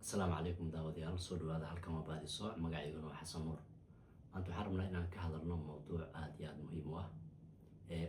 asalaamu calaykum daawadayaal soo dhawaada halkan waa baadiso magacayguna waa xasan nuur. maanta waxaan rabnaa inaan ka hadalno mowduuc aad iyo aad muhiim u ah.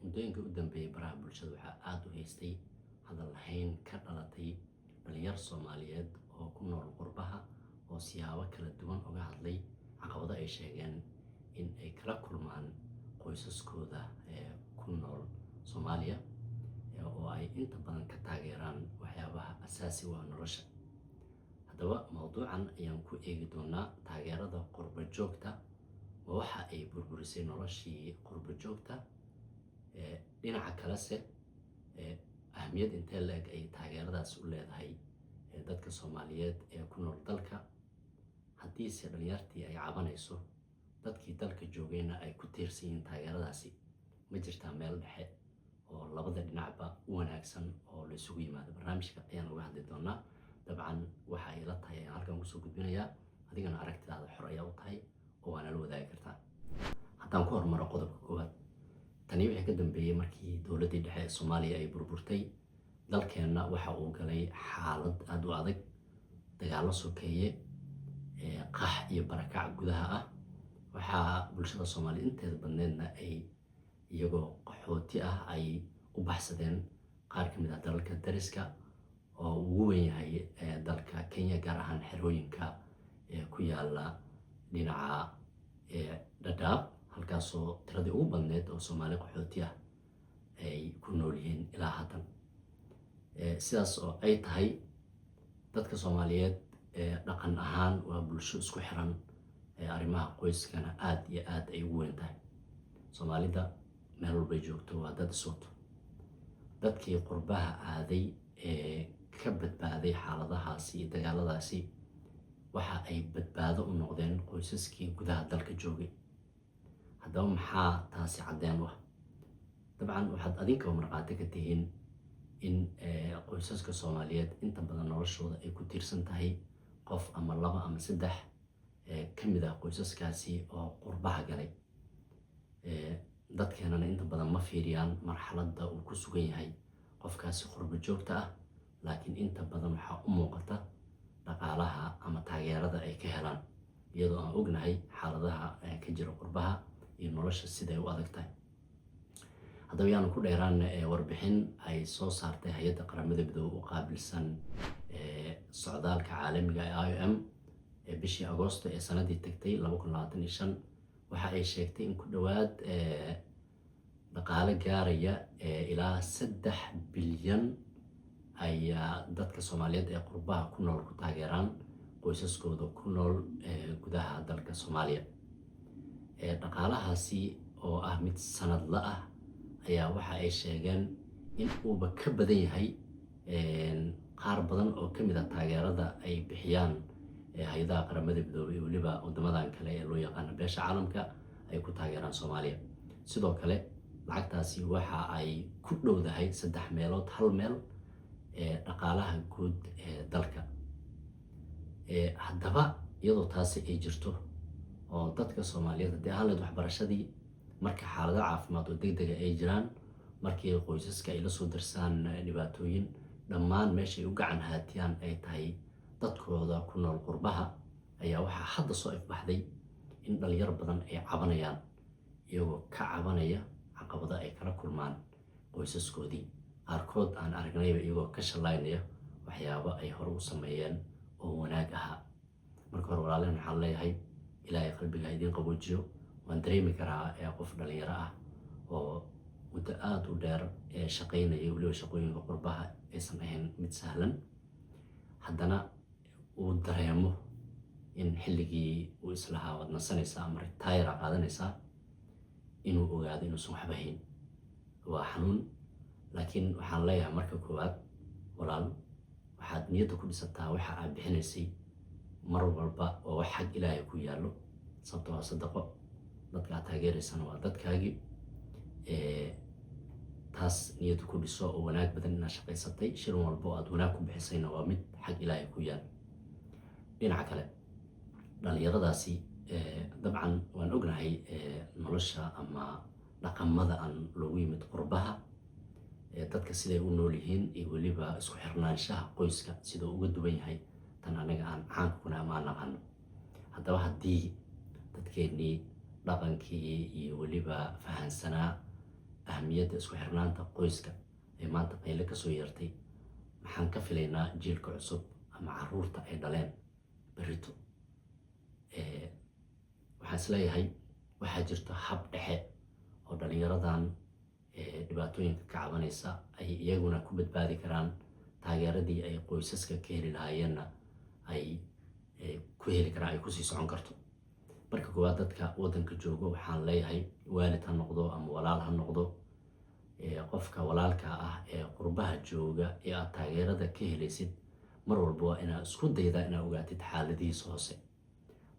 muddooyinka u dambeeyay baraha bulshada waxaa aad u haystay hadal lahayn ka dhalatay dhalinyar Soomaaliyeed oo ku nool qurbaha oo siyaabo kala duwan uga hadlay caqabado ay sheegeen in ay kala kulmaan qoysaskooda ku nool Soomaaliya oo ay inta badan ka taageeraan waxyaabaha asaasi u ah nolosha. haddaba mowduucan ayaan ku eegi doonaa taageerada qurba joogta oo waxa ay burburisay noloshii qurba joogta. dhinaca kalese ahmiyad intee la-eg ay taageeradaas u leedahay dadka Soomaaliyeed ee ku nool dalka. haddiise dhalinyartii ay cabanayso dadkii dalka joogayna ay ku tiirsan yihiin taageeradaasi, ma jirtaa meel dhexe oo labada dhinacba u wanaagsan oo la isugu yimaado? barnaamijka ayaan uga hadli doonaa. dabcan waxa ay la tahay ayaan halkan kusoo gudbinayaa, adigana aragtidaada xor ayaa u tahay oo waana la wadaagi kartaa. haddaan ku hormaro qodobka koowaad, tani wixii ka dambeeyey markii dowladdii dhexe ee Soomaaliya ay burburtay, dalkeenna waxa uu galay xaalad aad u adag, dagaallo sokeeye, qax iyo barakac gudaha ah. waxaa bulshada Soomaaliya inteeda badneedna ay iyagoo qaxooti ah ay u baxsadeen qaar ka mid ah dalalka dariska oo ugu weyn yahay dalka Kenya, gaar ahaan xerooyinka ku yaala dhinaca Dadaab, halkaasoo tiradii ugu badneed oo Soomaali qaxooti ah ay ku nool yihiin ilaa haddan. sidaas oo ay tahay, dadka Soomaaliyeed dhaqan ahaan waa bulsho isku xiran, arrimaha qoyskana aad iyo aad ay ugu weyn tahay. Soomaalida meel walbay joogto waa dad iswato. dadkii qurbaha aaday ka badbaaday xaaladahaasi iyo dagaaladaasi waxa ay badbaado u noqdeen qoysaskii gudaha dalka joogay. haddaba maxaa taasi caddeen u ah? dabcan waxaad adinkaba markhaati ka tihiin in qoysaska Soomaaliyeed inta badan noloshooda ay ku tiirsan tahay qof ama laba ama saddex ka mid ah qoysaskaasi oo qurbaha galay. dadkeenana inta badan ma fiiriyaan marxaladda uu ku sugan yahay qofkaasi qurba joogta ah, laakiin inta badan waxaa u muuqata dhaqaalaha ama taageerada ay ka helaan, iyadoo aan ognahay xaaladaha ka jira qurbaha iyo nolosha siday u adag tahay. haddaba yaanu ku dheeraan warbixin ay soo saartay hay-adda qaramada midoobay u qaabilsan socdaalka caalamiga ee IOM bishii Agoosto ee sanadii tagtay 2025, waxa ay sheegtay in ku dhowaad dhaqaale gaaraya ilaa 3 bilyan ayaa dadka Soomaaliyeed ee qurbaha ku nool ku taageeraan qoysaskooda ku nool gudaha dalka Soomaaliya. dhaqaalahaasi oo ah mid sanadla ah ayaa waxa ay sheegeen in uuba ka badan yahay qaar badan oo ka mid ah taageerada ay bixiyaan hay-adaha qaramada midoobay iyo weliba waddamadan kale ee loo yaqaano beesha caalamka ay ku taageeraan Soomaaliya. sidoo kale lacagtaasi waxa ay ku dhowdahay 3 meelood hal meel dhaqaalaha guud ee dalka. haddaba iyadoo taasi ay jirto oo dadka Soomaaliyeed haddii ahaan lahayd waxbarashadii, marka xaalado caafimaad oo degdega ay jiraan, markii qoysaska ay la soo darsaan dhibaatooyin, dhammaan meeshay u gacan haatiyaan ay tahay dadkooda ku nool qurbaha, ayaa waxaa hadda soo ifbaxday in dhalinyar badan ay cabanayaan, iyagoo ka cabanaya caqabado ay kala kulmaan qoysaskoodii. qaarkood aan aragnayba iyagoo ka shalaynaya waxyaabo ay hore u sameeyeen oo wanaag ahaa. marka hore walaalehen waxaan leeyahay ilaahay qalbiga idiin qaboojiyo. waan dareemi karaa qof dhalinyaro ah oo muddo aad u dheer shaqaynaya, weliba shaqooyinka qurbaha aysan ahayn mid sahlan, haddana uu dareemo in xilligii uu islahaa waad nasanaysaa ama retire qaadanaysaa, inuu ogaado inuusan waxba hayn. waa xanuun, laakiin waxaan leeyahay marka koowaad, walaal, waxaad niyadda ku dhisataa waxa aad bixinaysay mar walba oo wax xag ilaahay ku yaallo, sababtoo ah sadaqo. dadka aad taageeraysana waa dadkaagii. taas niyadda ku dhiso oo wanaag badan inaad shaqaysatay. shilin walba oo aad wanaag ku bixisayna waa mid xag ilaahay ku yaal. dhinaca kale, dhalinyaradaasi dabcan waan ognahay nolosha ama dhaqamada aan loogu yimid qurbaha, dadka siday u nool yihiin iyo weliba isku xirnaanshaha qoyska sidoo uga duwan yahay tan anaga aan caanka kuna ama aan naqano. haddaba haddii dadkeennii dhaqankii iyo weliba fahansanaa ahmiyadda isku xirnaanta qoyska ee maanta qayle ka soo yeertay, maxaan ka filaynaa jiilka cusub ama caruurta ay dhaleen berrito? waxaan isleeyahay waxaa jirta hab dhexe oo dhallinyaradan dhibaatooyinka ka cabanaysa ay iyaguna ku badbaadi karaan, taageeradii ay qoysaska ka heli lahaayeenna ay ku heli karaan, ay kusii socon karto. marka koowaad, dadka waddanka joogo waxaan leeyahay waalid ha noqdo ama walaal ha noqdo, qofka walaalka ah ee qurbaha jooga ee aad taageerada ka helaysid, mar walba waa inaad isku daydaa inaad ogaatid xaaladihiisa hoose.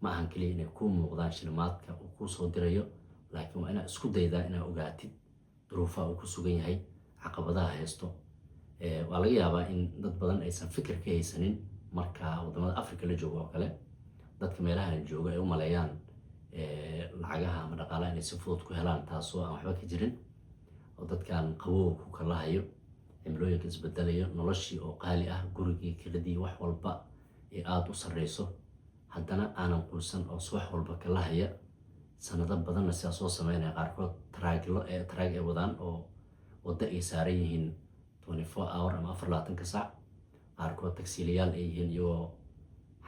ma ahan keliya inay kuu muuqdaan shilimaadka uu kuu soo dirayo, laakiin waa inaad isku daydaa inaad ogaatid duruufaha uu ku sugan yahay, caqabadaha haysto. waa laga yaabaa in dad badan aysan fikir ka haysanin marka wadamada Afrika la joogo oo kale, dadka meelaha jooga ay u maleeyaan lacagaha ama dhaqaalaha inay si fudud ku helaan, taasoo aan waxba ka jirin. oo dadkan qabow ku kala hayo, cimilooyinka isbedelayo, noloshii oo qaali ah, gurigii, kiradii, wax walba ee aad u sarreyso, haddana aanan quusan oo subax walba kala haya, sanado badanna sidaa soo sameynaya. qaarkood taraag ay wadaan oo waddo ay saaran yihiin 24 hour ama 24 saac. qaarkood tagsiilayaal ay yihiin iyagoo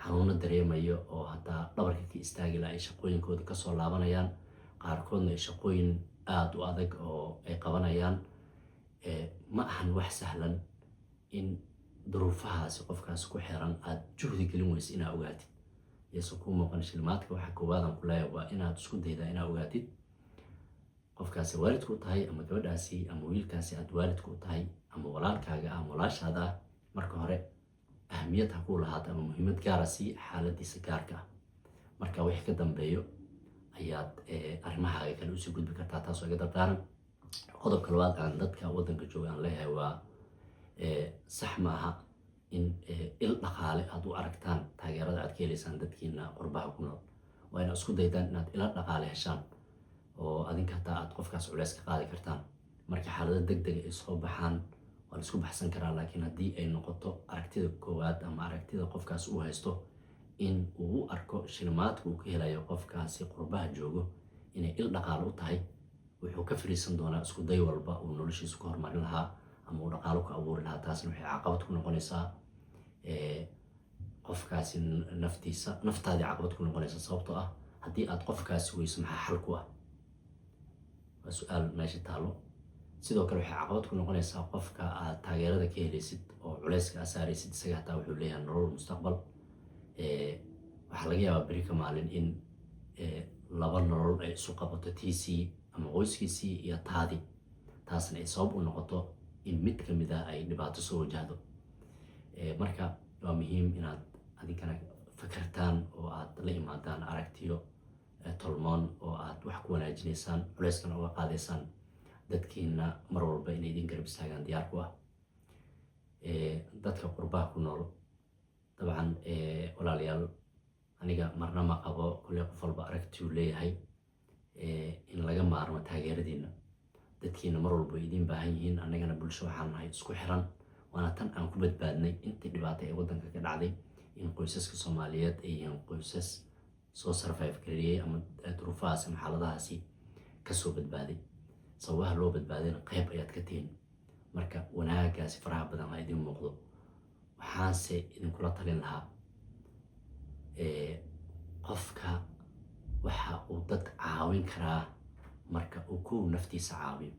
xanuuno dareemayo oo hataa dhabarka ka istaagi laha ay shaqooyinkooda kasoo laabanayaan. qaarkoodna ay shaqooyin aad u adag oo ay qabanayaan. ma ahan wax sahlan in duruufahaasi qofkaasi ku xiran aad juhdi gelin weysa inaad ogaatid. yeeso kuu muuqan shilimaadka, waxa koowaadan ku leeyahay waa inaad isku daydaa inaad ogaatid qofkaasi waalidku u tahay, ama gabadhaasi ama wiilkaasi aad waalidku u tahay, ama walaalkaaga ama walaashaada ah. marka hore ahmiyad ha kuu lahaata ama muhiimad gaara sii xaaladiisa gaarka ah. marka wixii ka dambeeyo ayaad arrimahaaga kale usii gudbi kartaa, taasoo iga dardaaran. qodobka labaad aan dadka waddanka jooga aan leeyahay waa sax ma aha in il dhaqaale aad u aragtaan taageerada aad ka helaysaan dadkiina qurbaha ku nool. waa inaad isku daydaan inaad ilo dhaqaale heshaan oo adinka hataa aad qofkaas culeys ka qaadi kartaan. marka xaalado degdega ay soo baxaan waa la isku baxsan karaa, laakiin haddii ay noqoto aragtida koowaad ama aragtida qofkaas uu haysto in uu u arko shilimaadka uu ka helayo qofkaasi qurbaha joogo inay il dhaqaale u tahay, wuxuu ka fariisan doonaa isku day walba uu noloshiisa ku horumarin lahaa ama uu dhaqaalo ku abuuri lahaa. taasna waxay caqabad ku noqonaysaa qofkaasi naftaadii caqabad ku noqonaysa, sababtoo ah haddii aad qofkaasi weyso maxaa xal ku ah? waa su-aal meesha taalo. sidoo kale waxay caqabad ku noqonaysaa qofka aad taageerada ka helaysid oo culayska aad saaraysid, isaga hataa wuxuu leeyahay nolol mustaqbal. waxaa laga yaabaa beri ka maalin in laba nolol ay isu qabato, tiisii ama qoyskiisii iyo taadii. taasna ay sabab u noqoto in mid ka mid ah ay dhibaato soo wajahdo. marka waa muhiim inaad adinkana fakartaan oo aad la imaadaan aragtiyo tolmoon oo aad wax ku wanaajinaysaan, culeyskana uga qaadaysaan dadkiina mar walba inay idin garab istaagaan diyaar ku ah. dadka qurbaha ku nool dabcan walaalayaal, aniga marna ma qabo, kulley qof walba aragtiyuu leeyahay in laga maarmo taageeradiina. dadkiina mar walba idin baahan yihiin, annagana bulsho waxaan nahay isku xiran, waana tan aan ku badbaadnay intii dhibaato ee waddanka ka dhacday, in qoysaska Soomaaliyeed ay yihiin qoysas soo survive gareeyay ama duruufahaas ama xaaladahaasi kasoo badbaaday. sababaha loo badbaadayna qayb ayaad ka tihiin. marka wanaagaasi faraha badan ha idin muuqdo. waxaanse idinkula talin lahaa qofka waxa uu dad caawin karaa marka uu ku naftiisa caawiyo.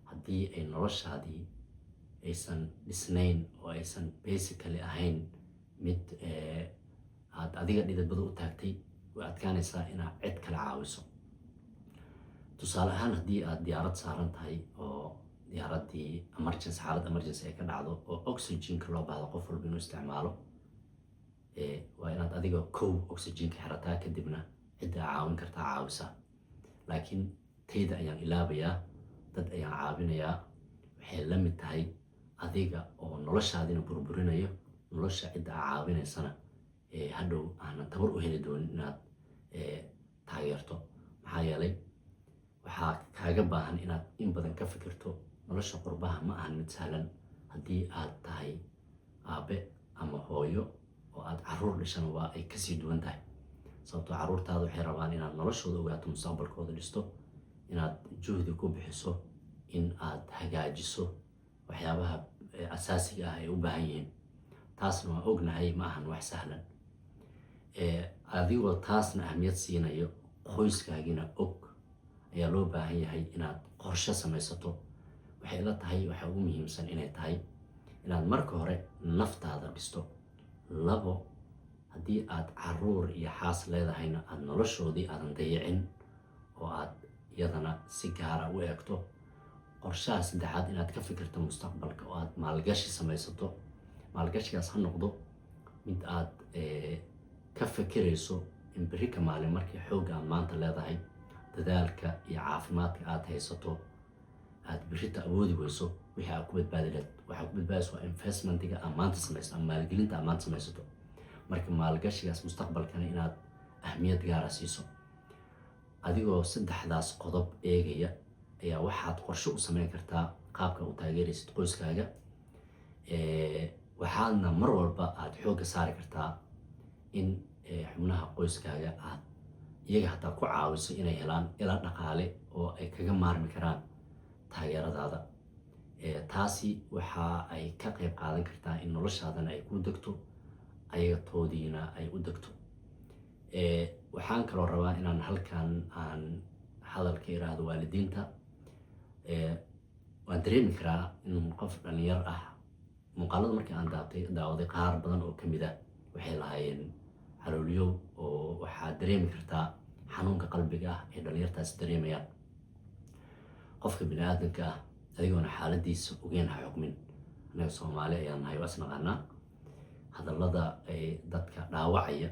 haddii ay noloshaadii aysan dhisnayn oo aysan basically ahayn mid aad adiga dhidibada u taagtay, way adkaanaysaa inaad cid kale caawiso. tusaale ahaan, haddii aad diyaarad saaran tahay oo diyaaraddii xaalad emergency ay ka dhacdo oo oxygenka loo baahdo qof walba inuu isticmaalo, waa inaad adiga oxygenka xirataa, kadibna cidda caawin kartaa caawisa. laakiin tayda ayaan ilaabayaa, dad ayaan caawinayaa, waxay la mid tahay adiga oo noloshaadina burburinayo, nolosha cidda aa caawinaysana hadhow aanan tabar u heli doonin inaad taageerto. maxaa yeelay waxaa kaaga baahan inaad in badan ka fikirto. nolosha qurbaha ma ahan mid sahlan. haddii aad tahay aabe ama hooyo oo aad caruur dhashana waa ay kasii duwan tahay. sababtoo caruurtaada waxay rabaan inaad noloshooda ogaato, mustaqbalkooda dhisto, inaad juhdi ku bixiso, in aad hagaajiso waxyaabaha asaasiga ah ay u baahan yihiin. taasna waa ognahay ma ahan wax sahlan. adigoo taasna ahmiyad siinayo, qoyskaagina og, ayaa loo baahan yahay inaad qorshe samaysato. waxay la tahay waxa ugu muhiimsan inay tahay inaad marka hore naftaada dhisto. labo, haddii aad caruur iyo xaas leedahayna aad noloshoodii aadan dayicin oo aad iyadana si gaara u eegto. qorshaha saddexaad inaad ka fikirto mustaqbalka oo aad maalgashi samaysato. maalgashigaas ha noqdo mid aad ka fikirayso in berri ka maalin markii xoogga aad maanta leedahay, dadaalka iyo caafimaadka aad haysato, aad berrita awoodi weyso, wixii aad ku badbaadi lahayd. waxaa ku badbaadaysa waa investmentiga aad maanta samaysato ama maalgelinta aad maanta samaysato. marka maalgashigaas mustaqbalkana inaad ahmiyad gaara siiso. adigoo saddexdaas qodob eegaya ayaa waxaad qorshe u samayn kartaa qaabka u taageeraysid qoyskaaga. waxaadna mar walba aad xoogga saari kartaa in xubnaha qoyskaaga aad iyaga hataa ku caawiso inay helaan ila dhaqaale oo ay kaga maarmi karaan taageeradaada. taasi waxa ay ka qayb qaadan kartaa in noloshaadana ay ku degto, ayagatoodiina ay u degto. waxaan kaloo rabaa inaan halkan aan hadalka iraahdo waalidiinta. waan dareemi karaa in qof dhalinyar ah, muuqaalada markii aan daawaday qaar badan oo kamid ah waxay lahaayeen calooliyow, oo waxaad dareemi kartaa xanuunka qalbiga ah ee dhalinyartaasi dareemayaan. qofka bini aadamka ah adigoona xaaladiisa ogeyn ha xukmin. anaga Soomaali ayaan nahay, waa isnaqaanaa. hadallada dadka dhaawacaya,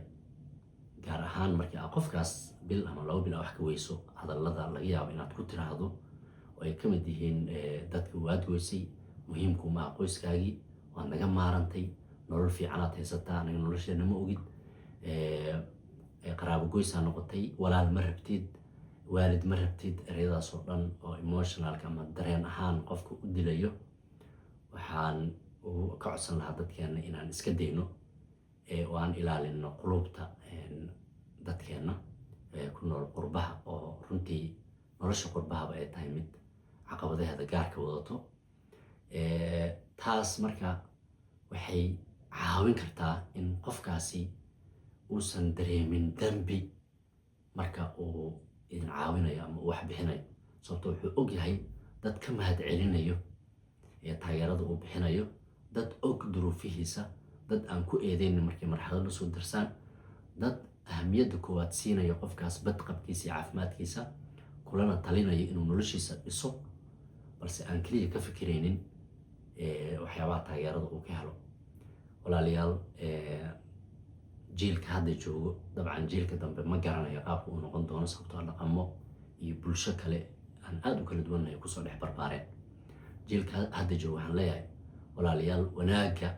gaar ahaan markii aad qofkaas bil ama 2 bil wax ka weyso, hadallada laga yaabo inaad ku tiraahdo oo ay ka mid yihiin dadka waad goysay, muhiimku ma aha qoyskaagii, waad naga maarantay, nolol fiicanaad haysataa, anaga nolosheena ma ogid, qaraabo goysaa noqotay, walaal ma rabtid, waalid ma rabtid. ereyadaas oo dhan oo emotionalka ama dareen ahaan qofka u dilayo, waxaan ka codsan lahaa dadkeena inaan iska dayno oo aan ilaalino qulubta dadkeena ku nool qurbaha, oo runtii nolosha qurbahaba ay tahay mid caqabadaheeda gaarka wadato. taas marka waxay caawin kartaa in qofkaasi uusan dareemin dambi marka uu idin caawinayo ama uu wax bixinayo. sababtoo wuxuu og yahay dad ka mahad celinayo taageerada uu bixinayo, dad og duruufihiisa, dad aan ku eedeynin markay marxalad la soo darsaan, dad ahamiyadda koowaad siinayo qofkaas badqabkiisa iyo caafimaadkiisa, kulana talinayo inuu noloshiisa dhiso, balse aan keliya ka fikiraynin waxyaabaha taageerada uu ka helo. walaalayaal, jiilka hadda joogo, dabcan jiilka dambe ma garanayo qaabka uu noqon doono, sababtoo dhaqamo iyo bulsho kale aan aad u kala duwannahay kusoo dhex barbaareen. jiilka hadda joogo waxaan leeyahay walaalayaal, wanaagga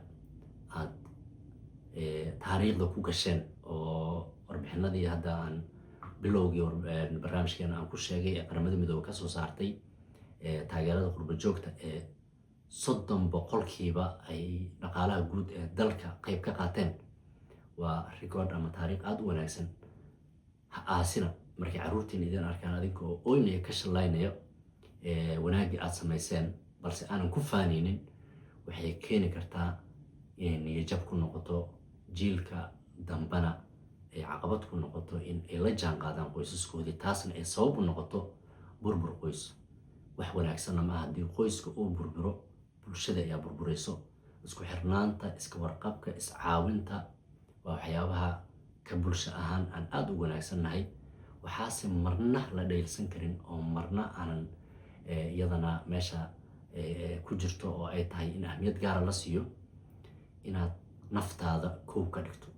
aad taariikhda ku gasheen oo warbixinadii hadda aan bilowgii barnaamijkeena aan ku sheegay ee qaramada midoobe ka soo saartay taageerada qurba joogta ee 30% ay dhaqaalaha guud ee dalka qayb ka qaateen, waa record ama taariikh aad u wanaagsan. ha aasina markay caruurtiin idin arkaan adinkoo ooynaya ka shallaynaya wanaaggii aad samayseen, balse aanan ku faanaynin, waxay keeni kartaa inay niyajab ku noqoto jiilka dambana ay caqabad ku noqoto in ay la jaan qaadaan qoysaskoodii. taasna ay sabab u noqoto burbur qoys. wax wanaagsanna ma aha haddii qoyska uu burburo, bulshada ayaa burburayso. isku xirnaanta, iska warqabka, iscaawinta waa waxyaabaha ka bulsho ahaan aan aad u wanaagsannahay. waxaase marna la dhaylsan karin oo marna aanan iyadana meesha ku jirto, oo ay tahay in ahmiyad gaara la siiyo inaad naftaada koow ka dhigto.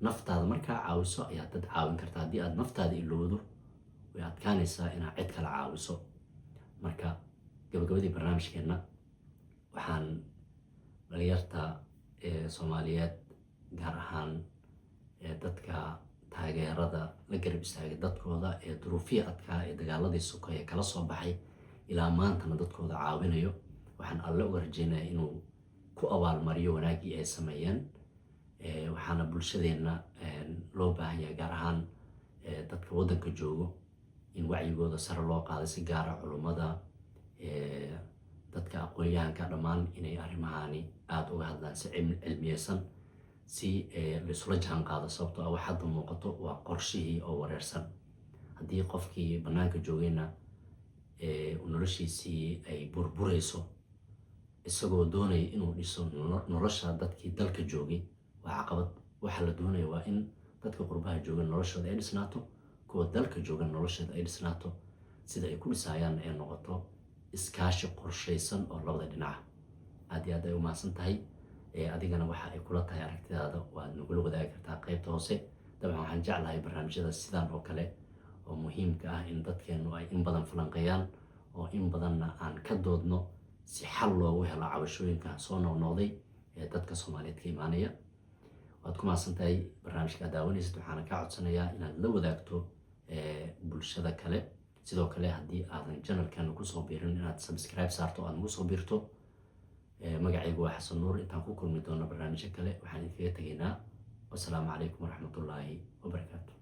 naftaada markaa caawiso ayaa dad caawin karta. haddii aad naftaada ilowdo, way adkaanaysaa inaad cid kala caawiso. marka gabagabadii barnaamijkeena waxaan dhalinyarta Soomaaliyeed, gaar ahaan dadka taageerada la garab istaagay dadkooda ee duruufiya adkaa ee dagaaladii sokeeye kala soo baxay ilaa maantana dadkooda caawinayo, waxaan alle uga rajaynayaa inuu ku abaalmariyo wanaaggii ay sameeyeen. waxaana bulshadeenna loo baahan yahay gaar ahaan dadka waddanka joogo in wacyigooda sare loo qaado, si gaara culummada, dadka aqoon-yahanka dhammaan inay arrimahani aada uga hadlaan si cilmiyeysan, si laisula jaan qaado. Sababtoo ah wax hadda muuqato waa qorshihii oo wareersan. haddii qofkii bannaanka joogayna noloshiisii ay burburayso isagoo doonaya inuu dhiso nolosha dadkii dalka joogay, waa caqabad. waxa la doonaya waa in dadka qurbaha jooga noloshooda ay dhisnaato, kuwa dalka jooga noloshooda ay dhisnaato, sida ay ku dhisayaan ay noqoto iskaashi qorshaysan oo labada dhinaca. aad iyo aad ay u mahadsan tahay. adigana waxa ay kula tahay aragtidaada waad nagula wadaagi kartaa qaybta hoose. dabcan waxaan jeclahay barnaamijyada sidan oo kale oo muhiimka ah in dadkeenu ay in badan falanqeeyaan, oo in badanna aan ka doodno si xal loogu helo cabashooyinka soo noqnoqday ee dadka Soomaaliyeed ka imaanaya. waad ku mahadsan tahay barnaamijka aad daawanaysid. waxaana kaa codsanayaa inaad la wadaagto bulshada kale. sidoo kale haddii aadan channelkan kusoo biirin inaad subscribe saarto, aad nagu soo biirto. magacaygu waa xasan nuur. intaan ku kulmi doono barnaamijyo kale waxaan idinkaga tegaynaa. wasalaamu calaykum waraxmatullaahi wabarakaatu.